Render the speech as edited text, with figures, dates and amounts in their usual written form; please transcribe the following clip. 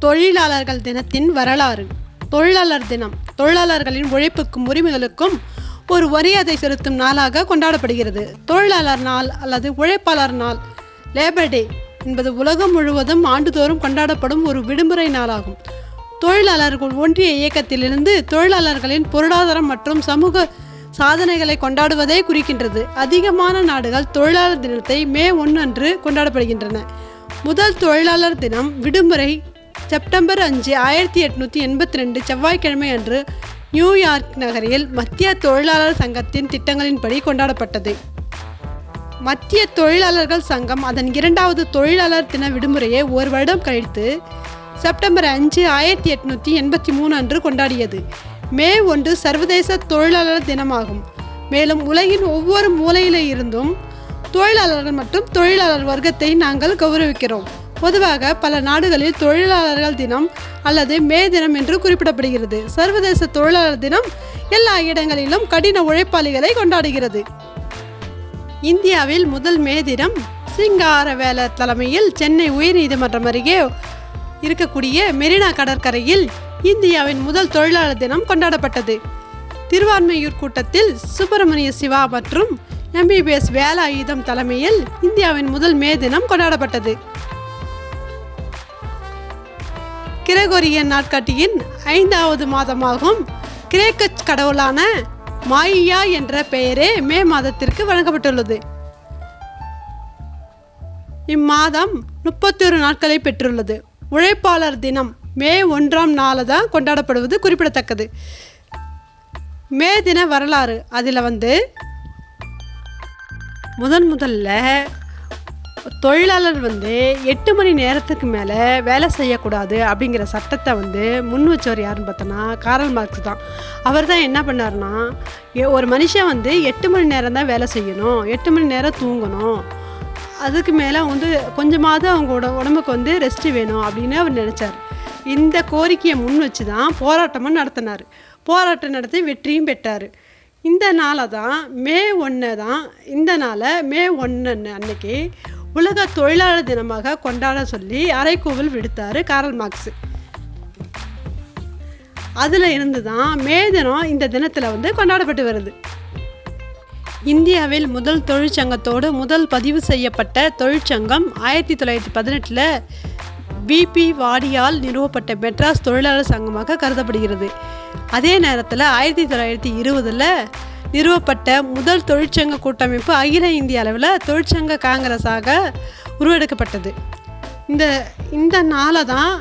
தொழிலாளர்கள் தினத்தின் வரலாறு. தொழிலாளர் தினம் தொழிலாளர்களின் உழைப்புக்கும் உரிமைகளுக்கும் ஒரு மரியாதை செலுத்தும் நாளாக கொண்டாடப்படுகிறது. தொழிலாளர் நாள் அல்லது உழைப்பாளர் நாள், லேபர் டே என்பது உலகம் முழுவதும் ஆண்டுதோறும் கொண்டாடப்படும் ஒரு விடுமுறை நாளாகும். தொழிலாளர்கள் ஒன்றிய இயக்கத்திலிருந்து தொழிலாளர்களின் பொருளாதாரம் மற்றும் சமூக சாதனைகளை கொண்டாடுவதை குறிக்கின்றது. அதிகமான நாடுகள் தொழிலாளர் தினத்தை மே 1 அன்று கொண்டாடப்படுகின்றன. முதல் தொழிலாளர் தினம் விடுமுறை செப்டம்பர் 5, 1882 செவ்வாய்க்கிழமை அன்று நியூயார்க் நகரில் மத்திய தொழிலாளர் சங்கத்தின் திட்டங்களின்படி கொண்டாடப்பட்டது. மத்திய தொழிலாளர்கள் சங்கம் அதன் 2வது தொழிலாளர் தின விடுமுறையை ஒரு வருடம் கழித்து செப்டம்பர் 5, 1883 அன்று கொண்டாடியது. மே 1 சர்வதேச தொழிலாளர் தினமாகும். மேலும் உலகின் ஒவ்வொரு மூலையில இருந்தும் தொழிலாளர்கள் மற்றும் தொழிலாளர் வர்க்கத்தை நாங்கள் கௌரவிக்கிறோம். பொதுவாக பல நாடுகளில் தொழிலாளர்கள் தினம் அல்லது மே தினம் என்று குறிப்பிடப்படுகிறது. சர்வதேச தொழிலாளர் தினம் எல்லா இடங்களிலும் கடின உழைப்பாளிகளை கொண்டாடுகிறது. இந்தியாவில் முதல் மே தினம் சிங்காரவேலர் தலைமையில் சென்னை உயர்நீதிமன்றம் அருகே இருக்கக்கூடிய மெரினா கடற்கரையில் இந்தியாவின் முதல் தொழிலாளர் தினம் கொண்டாடப்பட்டது. திருவான்மையூர் கூட்டத்தில் சுப்பிரமணிய சிவா மற்றும் MBBS வேலாயுதம் தலைமையில் இந்தியாவின் முதல் மே தினம் கொண்டாடப்பட்டது. கிரகோரியன் நாட்காட்டியின் 5வது மாதமாகும். கிரேக்க கடவுளான மாயியா என்ற பெயரே மே மாதத்திற்கு வழங்கப்பட்டுள்ளது. இம்மாதம் 31 நாட்களை பெற்றுள்ளது. உழைப்பாளர் தினம் மே 1ஆம் நாள் தான் கொண்டாடப்படுவது குறிப்பிடத்தக்கது. மே தின வரலாறு, அதில் முதல்ல தொழிலாளர் 8 மணி நேரத்துக்கு மேலே வேலை செய்யக்கூடாது அப்படிங்கிற சட்டத்தை முன் வச்சவர் யாருன்னு பார்த்தோன்னா காரல் மார்க்ஸ் தான். அவர் தான் என்ன பண்ணார்னா, ஒரு மனுஷன் 8 மணி நேரம் தான் வேலை செய்யணும், 8 மணி நேரம் தூங்கணும், அதுக்கு மேலே கொஞ்சமாவது அவங்க உடம்புக்கு ரெஸ்ட் வேணும் அப்படின்னு அவர் நினச்சார். இந்த கோரிக்கையை முன் வச்சு தான் போராட்டமும் நடத்தினார். போராட்டம் நடத்தி வெற்றியும் பெற்றார். இந்த நாளை தான் மே 1 தான், இந்த நாளை மே 1 அன்னைக்கு உலக தொழிலாளர் தினமாக கொண்டாட சொல்லி அறைகூவல் விடுத்தார் காரல் மார்க்ஸ். அதில் இருந்து தான் மே தினம் இந்த தினத்தில் கொண்டாடப்பட்டு வருது. இந்தியாவில் முதல் தொழிற்சங்கத்தோடு முதல் பதிவு செய்யப்பட்ட தொழிற்சங்கம் 1918 BP வாடியால் நிறுவப்பட்ட மெட்ராஸ் தொழிலாளர் சங்கமாக கருதப்படுகிறது. அதே நேரத்தில் 1920 நிறுவப்பட்ட முதல் தொழிற்சங்க கூட்டமைப்பு அகில இந்திய அளவில் தொழிற்சங்க காங்கிரஸாக உருவெடுக்கப்பட்டது. இந்த நாளை தான்